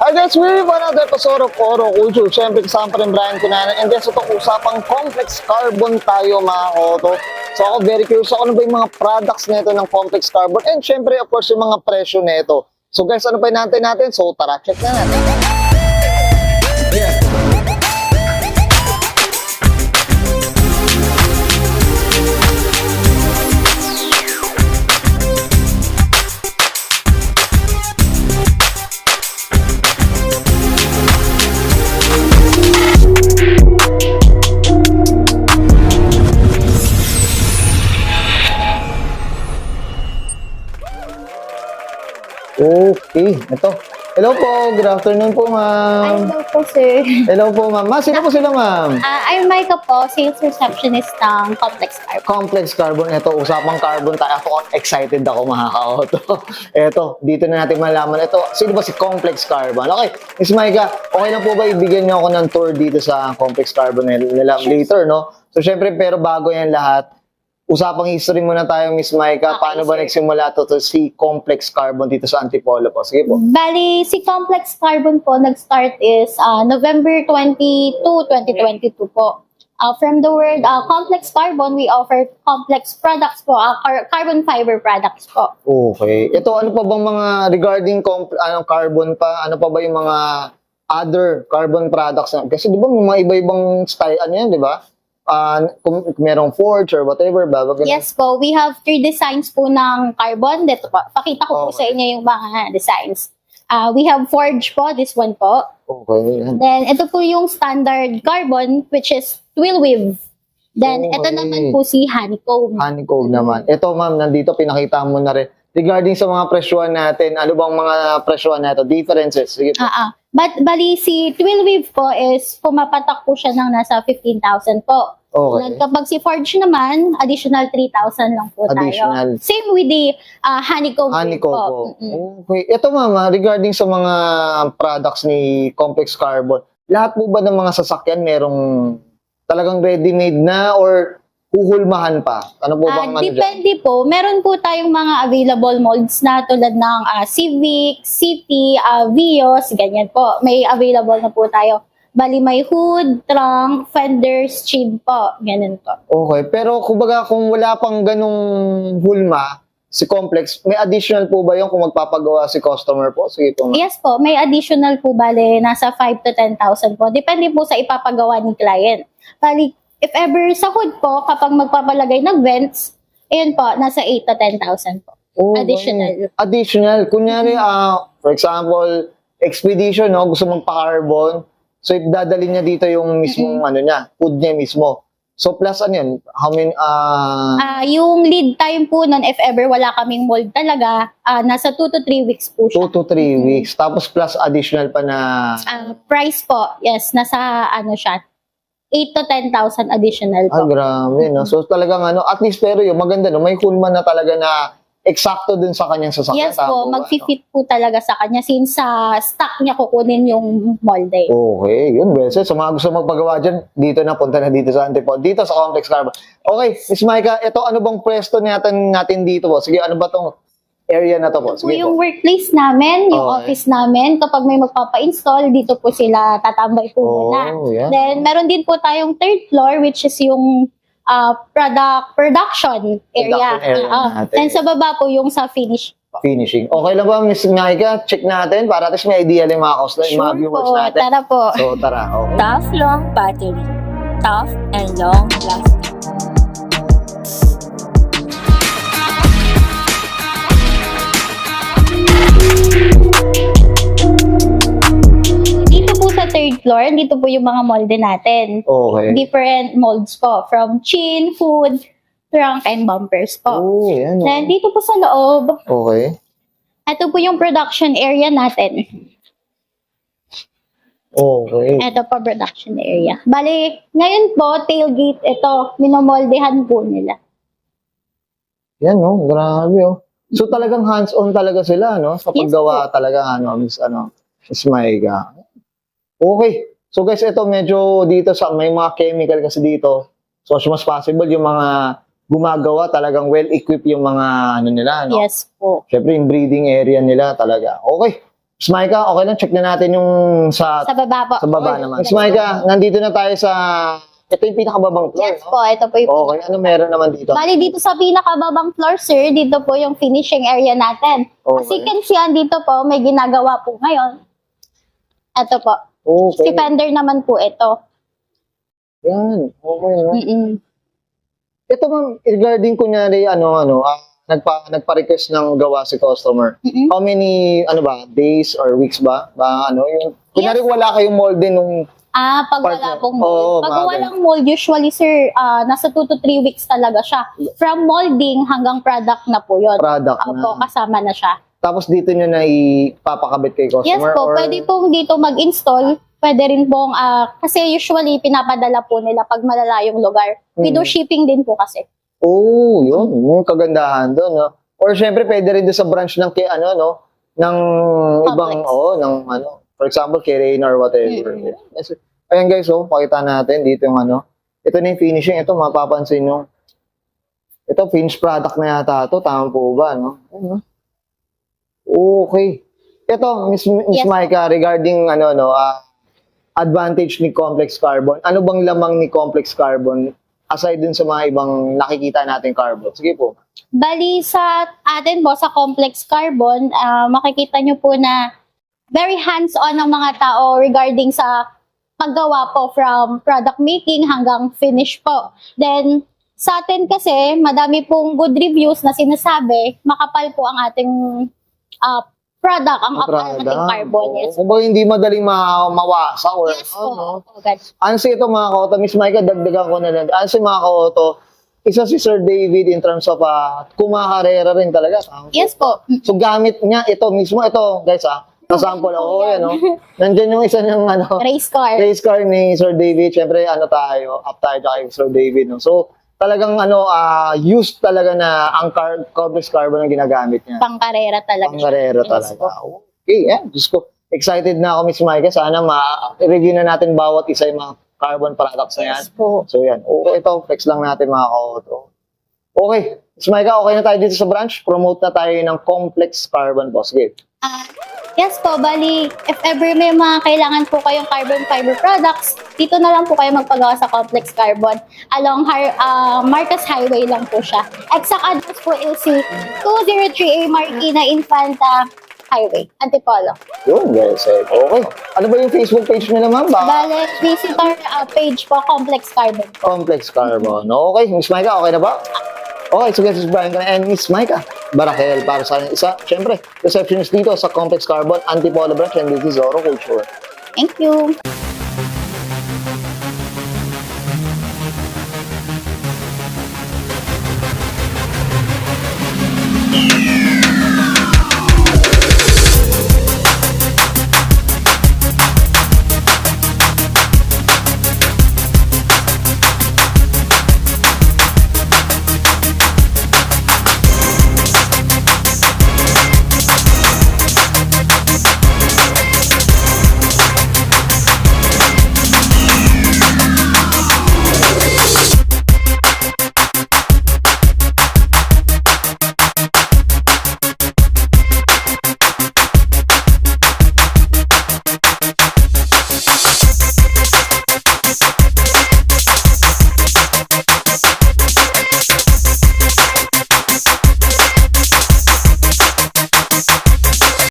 I guess we have another episode of Oro Culture. Siyempre kasama pa rin Brian Cunanan. And then sa itong usapang complex carbon tayo mga auto. So ako very curious ako ano ba yung mga products nito ng complex carbon. And siyempre of course yung mga presyo nito. So guys, ano pa yung natin? So tara, check na natin. Yeah. Okay, ito. Hello po, good afternoon po, ma'am. Hello po, sir. Hello po, ma'am. Sino po sila, ma'am? I'm Micah po, sales receptionist ng Complex Carbon. Complex carbon. Ito, usapang carbon tayo. Ako, excited ako, mga ka-auto. Ito, dito na natin malaman. Ito, sino ba si Complex Carbon? Okay, Miss Micah, okay lang po ba ibigyan niyo ako ng tour dito sa Complex Carbon nila later, no? So, syempre, pero bago yan lahat, usapang history muna tayo, Miss Micah. Okay, Paano ba sir. nagsimula to si Complex Carbon dito sa Antipolo po? Sige po. Bali, si Complex Carbon po, nag-start is November 22, 2022 po. From the word Complex Carbon, we offer complex products po, carbon fiber products po. Okay. Ito, ano pa bang mga regarding carbon pa? Ano pa ba yung mga other carbon products? Kasi di ba may mga iba-ibang style, ano yan, di ba? Kung merong forge or whatever, ba? Yes po, we have 3 designs po ng carbon. Dito po, pakita ko po sa inyo yung mga designs. We have forge po, this one po. Okay. Then, ito po yung standard carbon, which is twill weave. Then, ito Okay. naman po si honeycomb. Honeycomb naman. Ito, ma'am, nandito pinakita mo na rin. Regarding sa mga presyuhan natin, ano bang mga presyuhan natin? Differences? Sige po. But, bali, si twill weave po is pumapatak po siya ng nasa 15,000 po. Okay. Kapag si forge naman, additional 3,000 lang po Additional. tayo. Same with the honeycomb weave Honeycomb po. po. Okay. Ito, ma'am, regarding sa mga products ni Complex Carbon, lahat po ba ng mga sasakyan merong talagang ready-made na or huhulmahan pa? Ano po bang ano dyan? Depende po. Meron po tayong mga available molds na tulad ng Civic, City, Vios, ganyan po. May available na po tayo. Bali, may hood, trunk, fenders, chin po. Ganun po. Okay, pero kumbaga kung wala pang ganung hulma, si Complex, may additional po ba yung kung magpapagawa si customer po? Sige po. Ma'am. Yes po, may additional po bali, nasa 5 to 10,000 po. Depende po sa ipapagawa ni client. Bali, if ever sa hood po, kapag magpapalagay ng vents, ayun po, nasa 8 to 10,000 po. Okay. Additional. Additional. Kunyari, for example, expedition, no? Gusto magpa-carbon. So, dadalhin niya dito yung mismong, ano niya, hood niya mismo. So, plus ano yun? How many, Yung lead time po nun, if ever wala kaming mold talaga, nasa 2 to 3 weeks po 2 siya. to 3 weeks. Tapos plus additional pa na, Price po, yes, nasa ano siya, 8 to 10,000 additional po. grabe, no? So, talagang ano, at least pero yung maganda, no? May hulma na talaga na eksakto dun sa kanyang sasakyan. Yes po, mag-fit po talaga sa kanya since sa stock niya kukunin yung molde. Okay, yun, beses. So, mga gusto magpagawa dyan, dito na, punta na dito sa Antipolo, dito sa Complex Carbon. Okay, Miss Micah, ito, ano bang pwesto natin dito po? Sige, ano ba tong area na to po? Po Sige yung po. workplace namin, yung Okay. office namin, kapag may magpapa-install, dito po sila tatambay po muna. yeah. Then, meron din po tayong third floor, which is yung production area. Production area natin. Then, sa baba po yung sa finish. Finishing. Okay lang ba, Miss Micah? Check natin para at least may idea yung mga customer, yung mga viewers po, natin. tara po. So, tara. Okay. Tough long battery. Tough and long lasting. Dito po sa third floor, dito po yung mga molde natin. Okay. Different molds po, from chin, hood, trunk, and bumpers po. Oh, yan. Then, dito po sa loob, Okay. ito po yung production area natin. Okay. Ito po production area. Bali, ngayon po, tailgate, ito, minomoldehan po nila. Yan, no? Grabe, oh. So, talagang hands-on talaga sila, no? Sa Yes paggawa talaga, Miss Micah. Okay. So, guys, ito medyo dito sa, may mga chemical kasi dito. So, as much as possible, yung mga gumagawa talagang well-equipped yung mga, ano nila, no? Yes po. Siyempre, yung breeding area nila talaga. Okay. Miss Maika, okay lang, check na natin yung sa Sa baba po. sa baba Or- naman. Miss Maika, nandito na tayo sa, ito yung pinakababang floor, Yes no? po, ito po yung Okay, ano meron naman dito? Bali, dito sa pinakababang floor, sir, dito po yung finishing area natin. As you Okay. can see, dito po, may ginagawa po ngayon. Ito po. Si Okay. fender naman po ito. Yan. Okay, no? Mm-mm. Ito ma'am, regarding kunyari, nagpa-request ng gawa si customer. Mm-mm. How many, days or weeks ba? Yung, kunyari Yes. wala kayong molde nung Pag wala Partner. pong Oo, mold. Pag mga walang mold, usually, sir, nasa 2 to 3 weeks talaga siya. From molding hanggang product na po yun. product Opo, na. kasama na siya. Tapos dito nyo na ipapakabit kay customer? Yes po, or pwede pong dito mag-install. Pwede rin pong, kasi usually pinapadala po nila pag malala yung lugar. We do shipping din po kasi. Oh, yun. Yung kagandahan doon, no? Or syempre, pwede rin doon sa branch ng ng ibang, for example, kay Rain or whatever. Yes. Ayan guys, pakita natin dito yung ito na yung finishing. Ito, mapapansin nyo. Ito, finished product na yata ito. Tama po ba, no? Ayun, no? Okay. Ito, Miss Yes. Maika, regarding advantage ni Complex Carbon. Ano bang lamang ni Complex Carbon aside dun sa mga ibang nakikita natin carbon? Sige po. Bali sa atin po, sa Complex Carbon, makikita nyo po na very hands-on ang mga tao regarding sa paggawa po from product making hanggang finish po. Then, sa atin kasi, madami pong good reviews na sinasabi, makapal po ang ating product, ang ating carbon. Yes. Kung ba hindi madaling mawasa or Yes po. Okay. Ansi ito mga ka-auto, Miss Maika, dagdagan ko na lang. Ansi mga ka-auto, isa si Sir David in terms of kumakarera rin talaga. Yes po. So gamit niya ito mismo, ito guys kasample, yan Nandyan yung isa ng Race car. race car ni Sir David. Siyempre up tayo kay Sir David. No? So talagang used talaga na ang Complex Carbon ang ginagamit niya. Pangkarera talaga. Pangkarera Yes talaga. po. Okay, Diyos ko. Excited na ako, Miss Maika. Sana ma-review na natin bawat isa yung mga carbon products na yan. Yes po. So yan. Okay, ito. Flex lang natin mga ka-auto. Okay. Miss Maika, okay na tayo dito sa branch. Promote na tayo ng Complex Carbon po. Sige. Yes po, bali, if ever may mga kailangan po kayong carbon fiber products, dito na lang po kayo magpagawa sa Complex Carbon. Along Marcos Highway lang po siya. Exact address po is 203A Marikina Infanta Highway, Antipolo. Yun, guys. Okay. Ano ba yung Facebook page nila, ma'am? Bale, visit our page po, Complex Carbon. Complex Carbon. Okay. Miss Maika, okay na ba? Okay, so guys, this is Brian and Miss Maika Barahel para sa isa. Siyempre, receptionist dito sa Complex Carbon, Antipolo branch, and this is Oro Culture. Thank you.